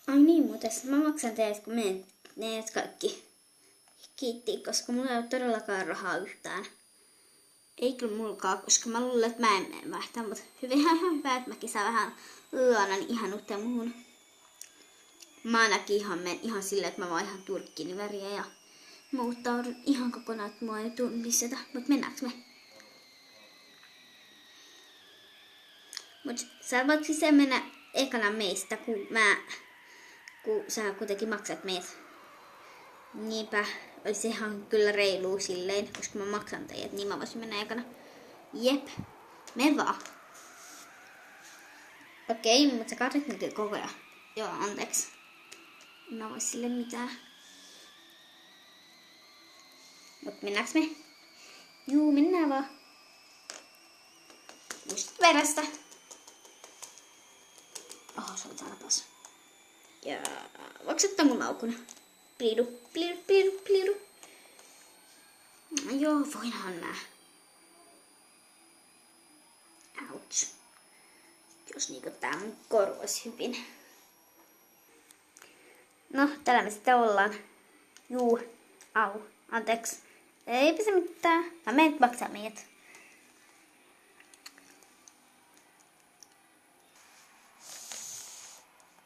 Ai niin muuten, mä maksan teidät kun meidät kaikki. Kiitti, koska mulla ei ole todellakaan rahaa yhtään. Ei kyllä mulkaa, koska mä luulen, että mä en mene vaihtaa, mutta ihan hyvä, että mäkin saan vähän luonan ihanuutta muuhun. Mä ainakin menen ihan silleen, että mä vaihan turkkiniväriä ja muuttaudun ihan kokonaan, että mua ei tunnistetä. Mut mennäänkö me? Mut sä voit siis mennä ekana meistä, kun sä kuitenkin maksat meidät. Niinpä, olisi ihan kyllä reiluu silleen, koska mä maksan teidät, niin mä voisin mennä ekana. Jep, me vaan. Okei, mutta sä katsot nyt koko ajan. Joo, anteeksi. Mä vois sille mitään. Mut mennäänkö me? Juu, mennään vaan. Just perästä. Oho, se on täällä taas. Ja voiko ottaa mun laukun? Pliidu, pliidu, pliidu, pliidu. Joo, voinhan mä. Ouch. Jos niinku tää mun koru olisi hyvin. No, täällä me sitten ollaan. Juu, au, anteeksi. Eipä se mitään. Mä menen maksaa meidät.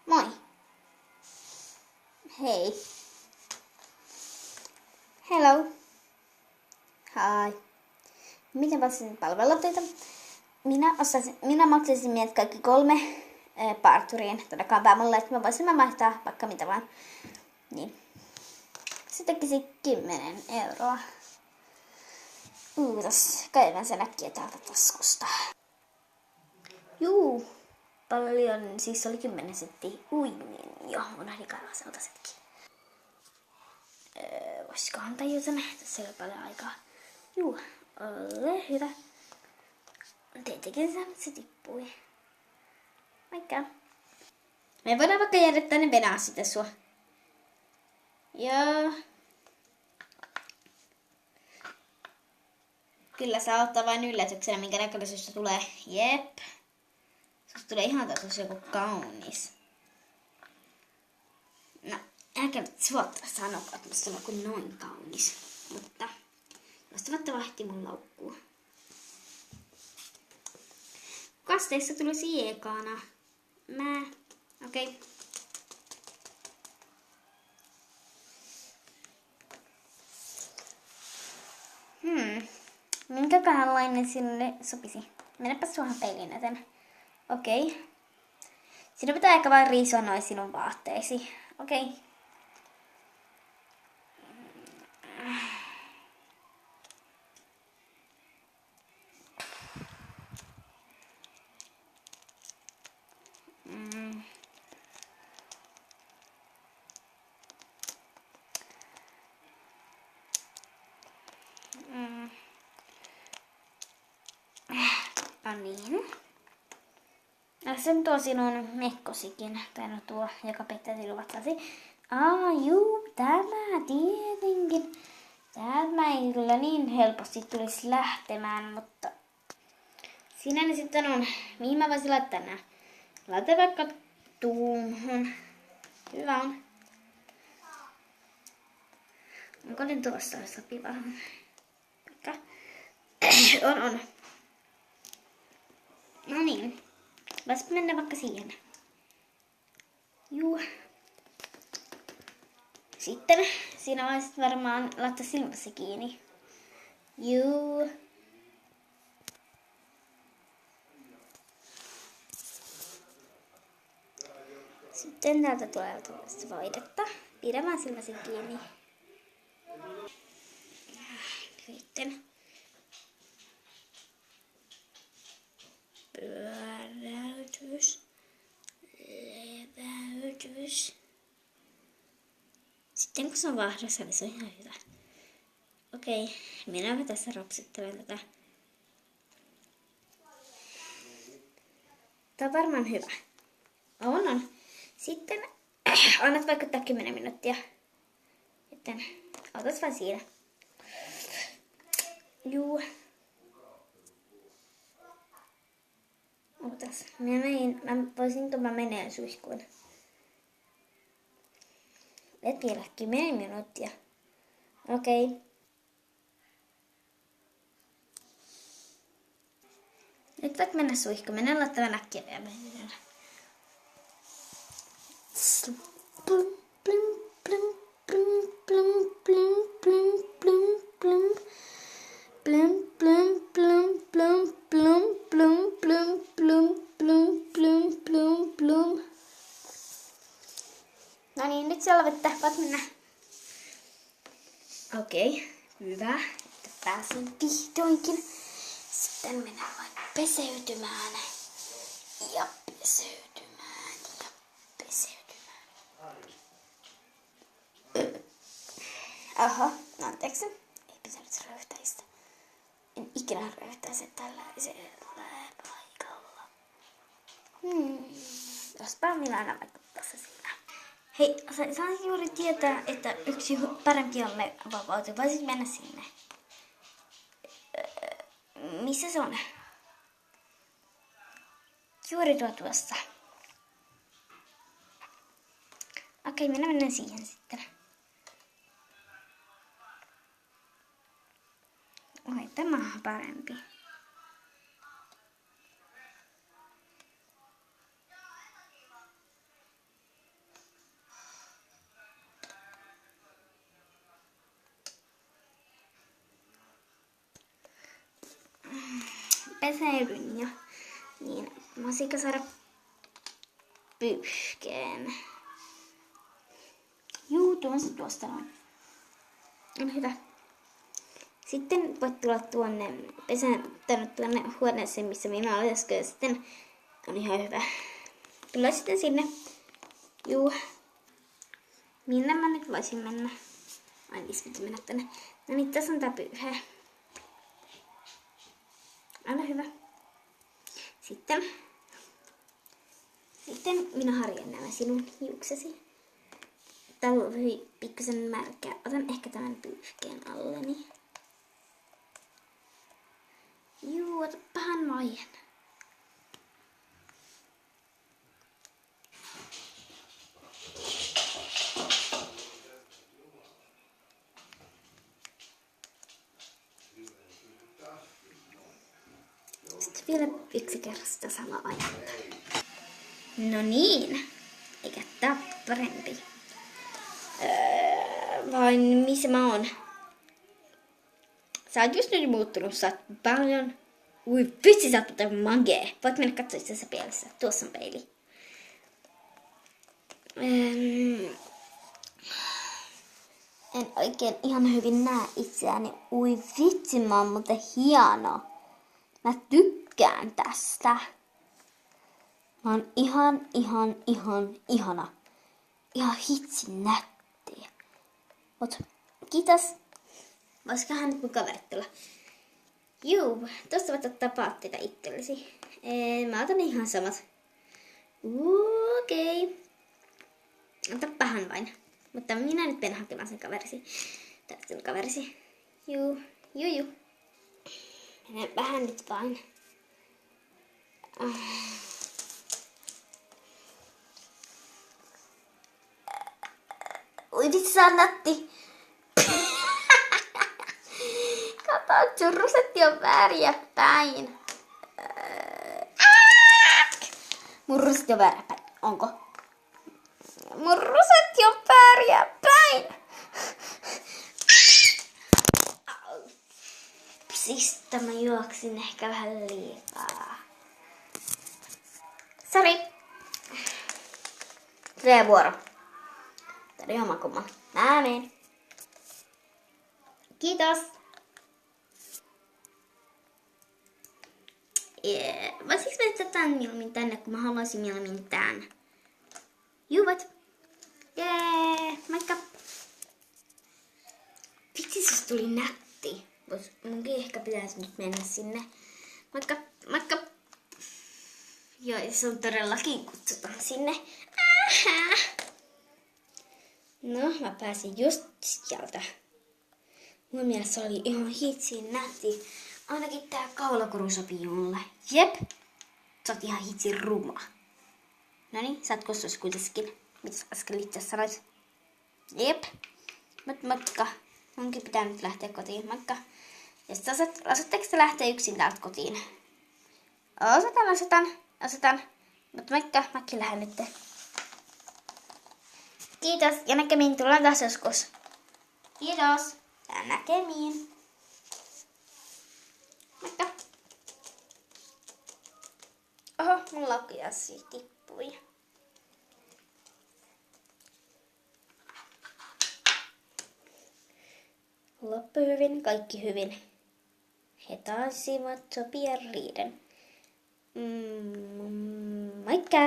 Moi. Hei. Hello. Hi. Miten voisin palvella teitä? Minä maksaisin meidät kaikki 3 parturien tänä kampaamalla, että mä voisin vaihtaa vaikka mitä vaan. Niin. Se tekisi 10 euroa. Tos käydään sen äkkiä täältä taskusta. Juu. Paljon, siis oli 10 senttiä. Ui, niin joo, unohdin kaivaa se otasetkin. Voisikohan tajuta nähdä, tässä ei ole paljon aikaa. Juu, ole hyvä. Tietenkin se tippui. Moikka. Me voidaan vaikka jäädä tänne venää sitä sua. Joo. Kyllä saa ottaa vain yllätyksenä, minkä näköinen susta tulee. Jep. Susta tulee ihan tosi joku kaunis. No, älkää nyt suoraan sanoa, että musta on joku noin kaunis. Mutta vastavatta vahti mun laukkuun. Kasteissa tulisi ekana. Mä. Okei. Minkäköhänlainen sinulle sopisi? Mennäpä suohan peilin eteen. Okei. Sinun pitää ehkä vaan riisua noin sinun vaatteesi. Okei. No niin. Se on tuo sinun mekkosikin. Tai no tuo, joka pettäsi luvattasi. Juu, tämä tietenkin. Tämä ei kyllä niin helposti tulisi lähtemään, mutta siinä ne sitten on. Mihin mä voisin laittaa nää? Laita vaikka tuuhun. Hyvä on. Onko ne tuossa sopiva? On. No niin. Voisi mennä vaikka siihen. Juu. Sitten siinä voisit varmaan laittaa silmässä kiinni. Juu. Sitten täältä tulee tuollaista voidetta. Pidä vaan silmäsi kiinni. Sitten pyöräytys, leväytys. Sitten kun se on vahdossa, niin se on ihan hyvä. Okei, minäpä tässä ropsittelen tätä. Tää on varmaan hyvä. On. Sitten annat vaikka ottaa 10 minuuttia. Sitten otas vaan siinä. Juu. Otas. Voisinko mä menee suihkuun? Et vielä 10 minuuttia. Okei. Okay. Nyt voit mennä suihkuun. Mennään laittamaan äkkiä vielä. No niin, nyt siellä voit mennä. Okei, hyvä, että pääsin vihdoinkin. Sitten mennään vain peseytymään. Ja peseytymään. Ja peseytymään. Aha, anteeksi. Ei pitänyt röyhtäistä. En ikinä röyhtäisi tällaisella paikalla. Jospa minä aina vaikka tässä siinä. Hei, saisin juuri tietää, että yksi parempi olle vapautui. Voisit mennä sinne. Missä se on? Juuri tuossa. Okei, minä menen siihen sitten. Oi, tämä on parempi. Peseydyn jo. Niin, voisinko saada pyyhkeen? Juu, tuosta noin. On hyvä. Sitten voit tulla tuonne huoneeseen, missä minä olen äsken. Ja sitten on ihan hyvä. Tulee sitten sinne. Juu. Minne mä nyt voisin mennä? Ai niin, mennä tänne. No niin, tässä on tää pyyhe. Ole hyvä. Sitten minä harjan nämä sinun hiuksesi. Tää on hyvin pikkusen märkää. Otan ehkä tämän pyyhkeen alleni. Juu, otapahan vaien. Sitten vielä yksi kerran sitä samaa ainetta. No niin, eikä tää ole parempi. Vain missä mä oon? Sä oot just nyt muuttunut, sä oot paljon. Ui vitsi, sä oot totta magee. Voit mennä katsoa itseäsi peilissä. Tuossa on peili. En oikein ihan hyvin näe itseäni. Ui vitsi, mä oon muuten hieno. Mä tykkään tästä. Mä oon ihana. Ihan hitsin nättiä. Kiitos. Voisikohan nyt mun kaverit tulla? Juu, tosta voit ottaa paatteita itsellesi. Mä otan ihan samat. Okei. Otapahan vain. Mutta minä nyt menen hakemaan sen kaverisi. Tai sen kaverisi. Juu. Menen vähän nyt vain. Ui vitsi, sä oot nätti. Kato, sun rusetti on vääriä päin. Mun rusetti on vääriä päin. Onko? Mun rusetti on vääriä päin. Psistä, mä juoksin ehkä vähän liikaa. Sori. Tulee vuoro. Tää oli oma kumma. Mä menen. Kiitos. Voisiko mä jättää tän mieluummin tänne, kun mä haluaisin mieluummin tän? Juvat. Jee, moikka. Vitsi, susta tuli nätti. Munkin ehkä pitäisi nyt mennä sinne. Moikka. Joo, se on todellakin kutsutaan sinne. No, mä pääsin just sieltä. Mun mielestä se oli ihan hitsin nätti. Ainakin tää kaulakuru sopii mulle. Jep. Sä oot ihan hitsin ruma. Noniin, sä oot kossus kuitenkin. Mitä sä äsken itse sanoit? Jep. Moikka. Munkin pitää nyt lähteä kotiin. Moikka. Ja sit osatteko te lähteä yksin täältä kotiin? Osataan. Mutta moikka. Mäkin lähden nyt. Kiitos. Ja näkemiin. Tullaan taas joskus. Kiitos. Ja näkemiin. Moikka. Oho, mun laukujassi tippui. Loppu hyvin, kaikki hyvin. He taisivat sopia riiden. Moikka!